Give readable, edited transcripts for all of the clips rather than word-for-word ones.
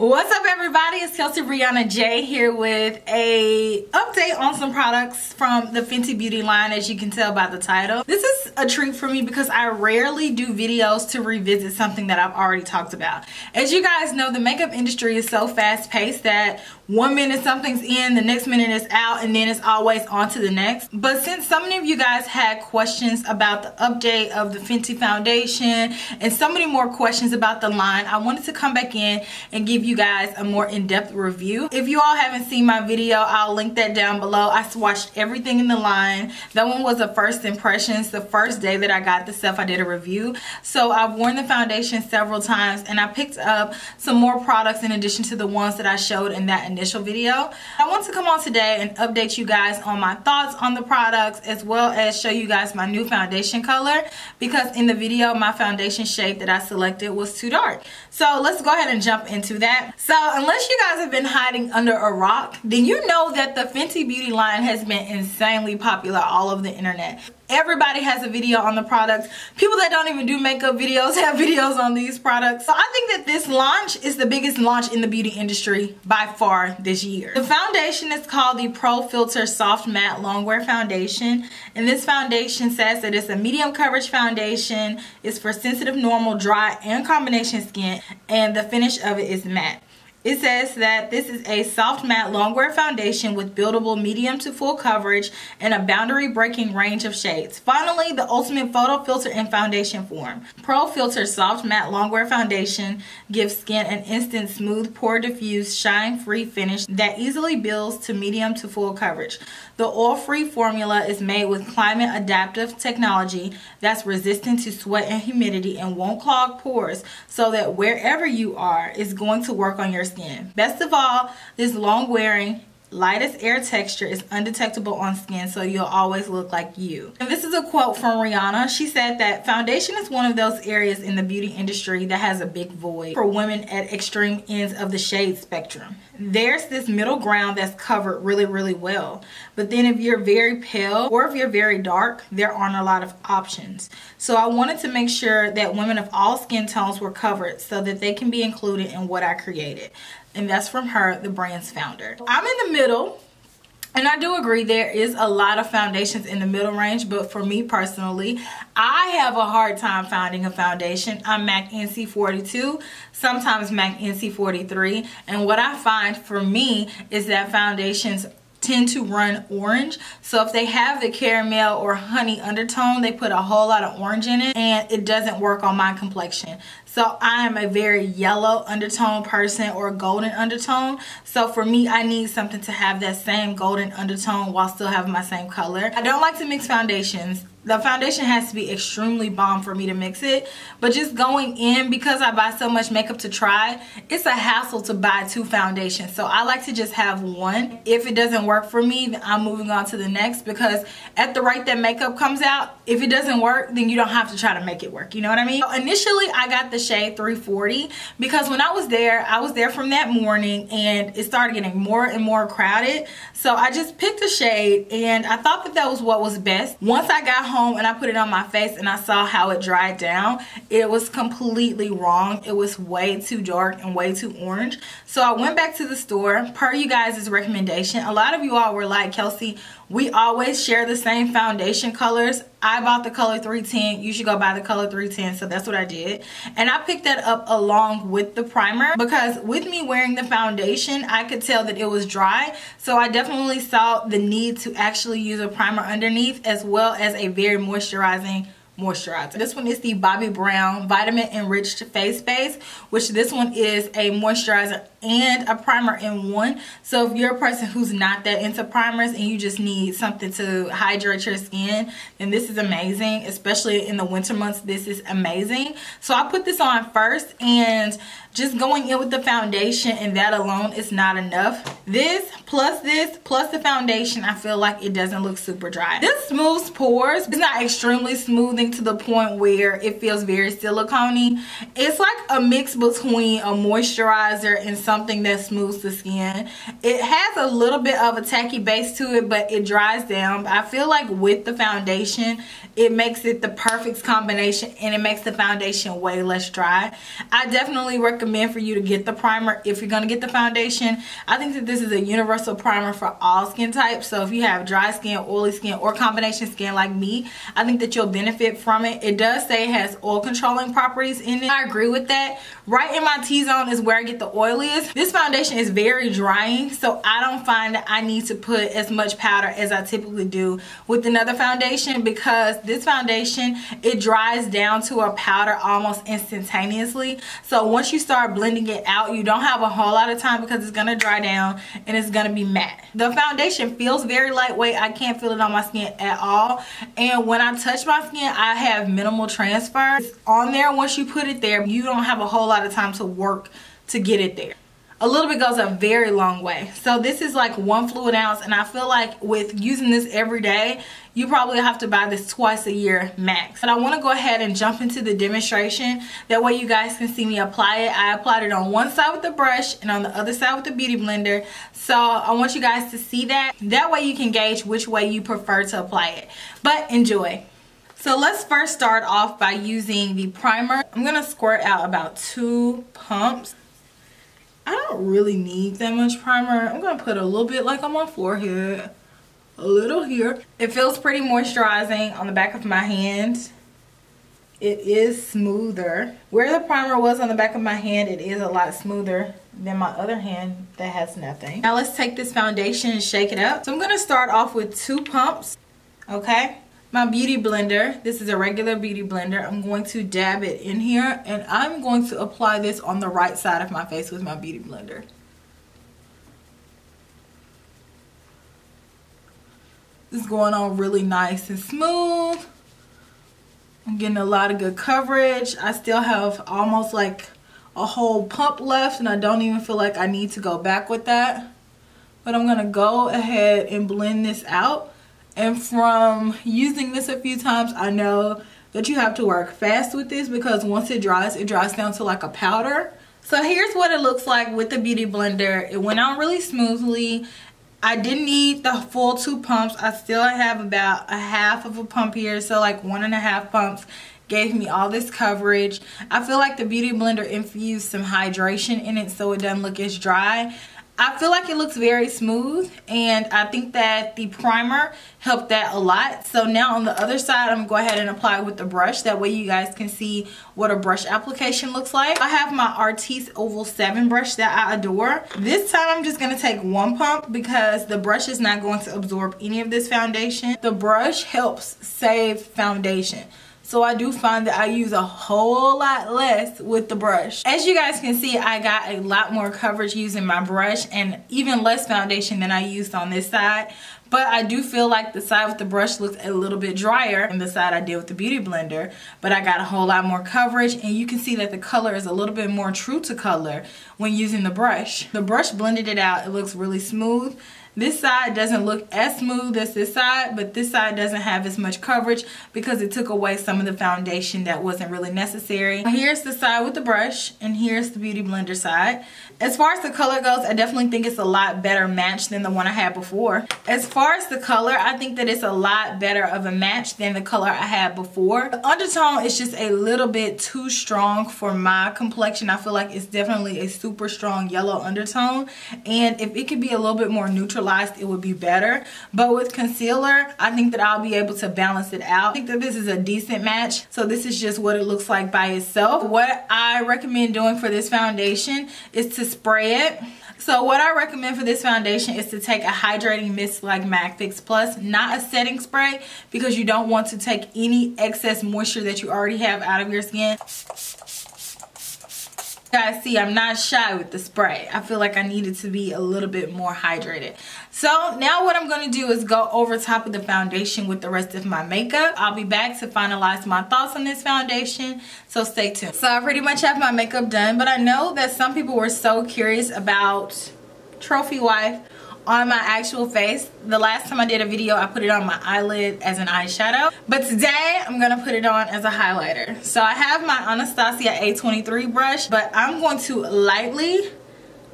What's up, everybody? It's KelseeBrianaJai here with a update on some products from the Fenty beauty line. As you can tell by the title, this is a treat for me because I rarely do videos to revisit something that I've already talked about. As you guys know, the makeup industry is so fast-paced that 1 minute something's in, the next minute it's out, and then it's always on to the next. But since so many of you guys had questions about the update of the Fenty foundation and so many more questions about the line, I wanted to come back in and give you guys a more in-depth review. If you all haven't seen my video, I'll link that down below. I swatched everything in the line. That one was a first impressions. The first day that I got the stuff, I did a review. So I've worn the foundation several times and I picked up some more products in addition to the ones that I showed in that initial video. I want to come on today and update you guys on my thoughts on the products, as well as show you guys my new foundation color, because in the video my foundation shade that I selected was too dark. So let's go ahead and jump into that. So unless you guys have been hiding under a rock, then you know that the Fenty beauty line has been insanely popular all over the internet. Everybody has a video on the products. People that don't even do makeup videos have videos on these products. So I think that this launch is the biggest launch in the beauty industry by far this year. The foundation is called the Pro Filter Soft Matte Longwear Foundation. And this foundation says that it's a medium coverage foundation. It's for sensitive, normal, dry, and combination skin. And the finish of it is matte. It says that this is a soft matte longwear foundation with buildable medium to full coverage and a boundary breaking range of shades. Finally, the ultimate photo filter in foundation form. Pro Filter Soft Matte Longwear Foundation gives skin an instant smooth, pore diffused, shine free finish that easily builds to medium to full coverage. The oil-free formula is made with climate adaptive technology that's resistant to sweat and humidity and won't clog pores, so that wherever you are, it's going to work on your skin. Best of all, this long wearing lightest air texture is undetectable on skin, so you'll always look like you. And this is a quote from Briana. She said that foundation is one of those areas in the beauty industry that has a big void for women at extreme ends of the shade spectrum. There's this middle ground that's covered really well, but then if you're very pale or if you're very dark, there aren't a lot of options. So I wanted to make sure that women of all skin tones were covered so that they can be included in what I created. And that's from her, the brand's founder. I'm in the middle, and I do agree there is a lot of foundations in the middle range, but for me personally, I have a hard time finding a foundation. I'm MAC NC42, sometimes MAC NC43, and what I find for me is that foundations tend to run orange. So if they have the caramel or honey undertone, they put a whole lot of orange in it and it doesn't work on my complexion. So I am a very yellow undertone person or golden undertone. So for me, I need something to have that same golden undertone while still having my same color. I don't like to mix foundations. The foundation has to be extremely bomb for me to mix it. But just going in, because I buy so much makeup to try, it's a hassle to buy 2 foundations. So I like to just have one. If it doesn't work for me, then I'm moving on to the next, because at the rate that makeup comes out, if it doesn't work, then you don't have to try to make it work. You know what I mean? So initially, I got the shade 340 because when I was there from that morning and it started getting more and more crowded. So I just picked a shade and I thought that that was what was best. Once I got home and I put it on my face and I saw how it dried down, it was completely wrong. It was way too dark and way too orange. So I went back to the store per you guys' recommendation. A lot of you all were like, Kelsee, we always share the same foundation colors. I bought the color 310. You should go buy the color 310. So that's what I did. And I picked that up along with the primer because with me wearing the foundation, I could tell that it was dry. So I definitely saw the need to actually use a primer underneath, as well as a very moisturizing moisturizer. This one is the Bobbi Brown Vitamin Enriched Face Base, which this one is a moisturizer and a primer in one. So if you're a person who's not that into primers and you just need something to hydrate your skin, then this is amazing. Especially in the winter months, this is amazing. So I put this on first, and just going in with the foundation and that alone is not enough. This plus the foundation, I feel like it doesn't look super dry. This smooths pores. It's not extremely smoothing getting to the point where it feels very silicone-y. It's like a mix between a moisturizer and something that smooths the skin. It has a little bit of a tacky base to it, but it dries down. I feel like with the foundation, it makes it the perfect combination, and it makes the foundation way less dry. I definitely recommend for you to get the primer if you're going to get the foundation. I think that this is a universal primer for all skin types. So if you have dry skin, oily skin, or combination skin like me, I think that you'll benefit from it. It does say it has oil controlling properties in it. I agree with that. Right in my T-zone is where I get the oiliest. This foundation is very drying, so I don't find that I need to put as much powder as I typically do with another foundation, because this foundation, it dries down to a powder almost instantaneously. So once you start blending it out, you don't have a whole lot of time because it's going to dry down and it's going to be matte. The foundation feels very lightweight. I can't feel it on my skin at all, and when I touch my skin, I have minimal transfer. It's on there. Once you put it there, you don't have a whole lot of time to work to get it there. A little bit goes a very long way. So this is like 1 fluid ounce, and I feel like with using this every day, you probably have to buy this twice a year max. But I want to go ahead and jump into the demonstration. That way you guys can see me apply it. I applied it on one side with the brush and on the other side with the beauty blender. So I want you guys to see that. That way you can gauge which way you prefer to apply it. But enjoy. So let's first start off by using the primer. I'm going to squirt out about 2 pumps. I don't really need that much primer. I'm going to put a little bit like on my forehead. A little here. It feels pretty moisturizing on the back of my hand. It is smoother. Where the primer was on the back of my hand, it is a lot smoother than my other hand that has nothing. Now let's take this foundation and shake it up. So I'm going to start off with 2 pumps. Okay. My beauty blender, this is a regular beauty blender. I'm going to dab it in here, and I'm going to apply this on the right side of my face with my beauty blender. This is going on really nice and smooth. I'm getting a lot of good coverage. I still have almost like a whole pump left, and I don't even feel like I need to go back with that. But I'm gonna go ahead and blend this out. And from using this a few times, I know that you have to work fast with this, because once it dries down to like a powder. So here's what it looks like with the beauty blender. It went on really smoothly. I didn't need the full 2 pumps. I still have about a half of a pump here, so like 1.5 pumps gave me all this coverage. I feel like the beauty blender infused some hydration in it, so it doesn't look as dry. I feel like it looks very smooth, and I think that the primer helped that a lot. So now on the other side, I'm going to go ahead and apply it with the brush. That way you guys can see what a brush application looks like. I have my Artis Oval 7 brush that I adore. This time I'm just going to take 1 pump, because the brush is not going to absorb any of this foundation. The brush helps save foundation. So I do find that I use a whole lot less with the brush. As you guys can see, I got a lot more coverage using my brush, and even less foundation than I used on this side. But I do feel like the side with the brush looks a little bit drier than the side I did with the beauty blender. But I got a whole lot more coverage, and you can see that the color is a little bit more true to color when using the brush. The brush blended it out. It looks really smooth. This side doesn't look as smooth as this side, but this side doesn't have as much coverage because it took away some of the foundation that wasn't really necessary. Here's the side with the brush, and here's the beauty blender side. As far as the color goes, I definitely think it's a lot better match than the one I had before. As far as the color, I think that it's a lot better of a match than the color I had before. The undertone is just a little bit too strong for my complexion. I feel like it's definitely a super strong yellow undertone, and if it could be a little bit more neutralized, it would be better. But with concealer, I think that I'll be able to balance it out. I think that this is a decent match. So this is just what it looks like by itself. What I recommend doing for this foundation is to spray it. So what I recommend for this foundation is to take a hydrating mist like MAC Fix Plus, not a setting spray, because you don't want to take any excess moisture that you already have out of your skin. Guys, see, I'm not shy with the spray. I feel like I needed to be a little bit more hydrated. So now what I'm going to do is go over top of the foundation with the rest of my makeup. I'll be back to finalize my thoughts on this foundation, so stay tuned. So I pretty much have my makeup done, but I know that some people were so curious about Trophy Wife on my actual face. The last time I did a video, I put it on my eyelid as an eyeshadow. But today, I'm going to put it on as a highlighter. So I have my Anastasia A23 brush, but I'm going to lightly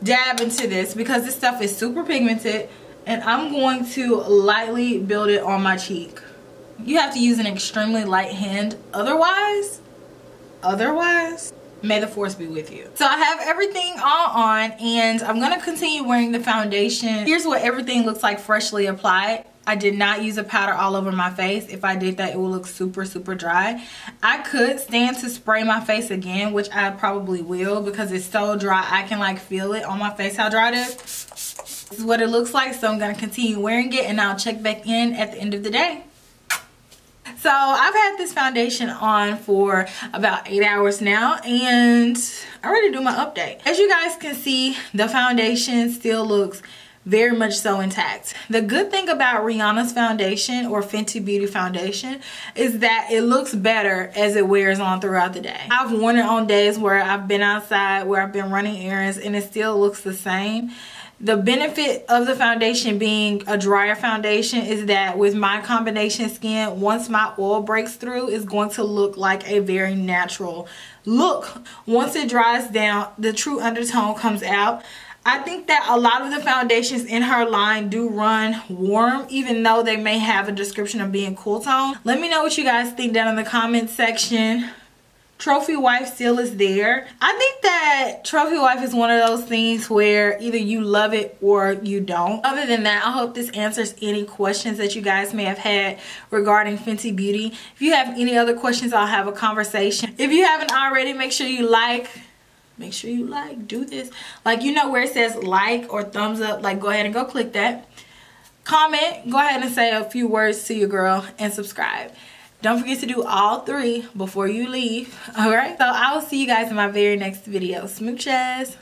dab into this because this stuff is super pigmented. And I'm going to lightly build it on my cheek. You have to use an extremely light hand. Otherwise, may the force be with you. So I have everything all on and I'm going to continue wearing the foundation. Here's what everything looks like freshly applied. I did not use a powder all over my face. If I did that, it would look super, super dry. I could stand to spray my face again, which I probably will because it's so dry. I can like feel it on my face how dry it is. This is what it looks like. So I'm going to continue wearing it and I'll check back in at the end of the day. So I've had this foundation on for about 8 hours now and I'm ready to do my update. As you guys can see, the foundation still looks very much so intact. The good thing about Rihanna's foundation or Fenty Beauty foundation is that it looks better as it wears on throughout the day. I've worn it on days where I've been outside, where I've been running errands, and it still looks the same. The benefit of the foundation being a drier foundation is that with my combination skin, once my oil breaks through, it's going to look like a very natural look. Once it dries down, the true undertone comes out. I think that a lot of the foundations in her line do run warm, even though they may have a description of being cool tone. Let me know what you guys think down in the comments section. Trophy Wife still is there. I think that Trophy Wife is one of those things where either you love it or you don't. Other than that, I hope this answers any questions that you guys may have had regarding Fenty Beauty. If you have any other questions, I'll have a conversation. If you haven't already, make sure you do this. Like, you know where it says like or thumbs up, like go ahead and go click that. Comment, go ahead and say a few words to your girl and subscribe. Don't forget to do all 3 before you leave. Alright, so I will see you guys in my very next video. Smooches.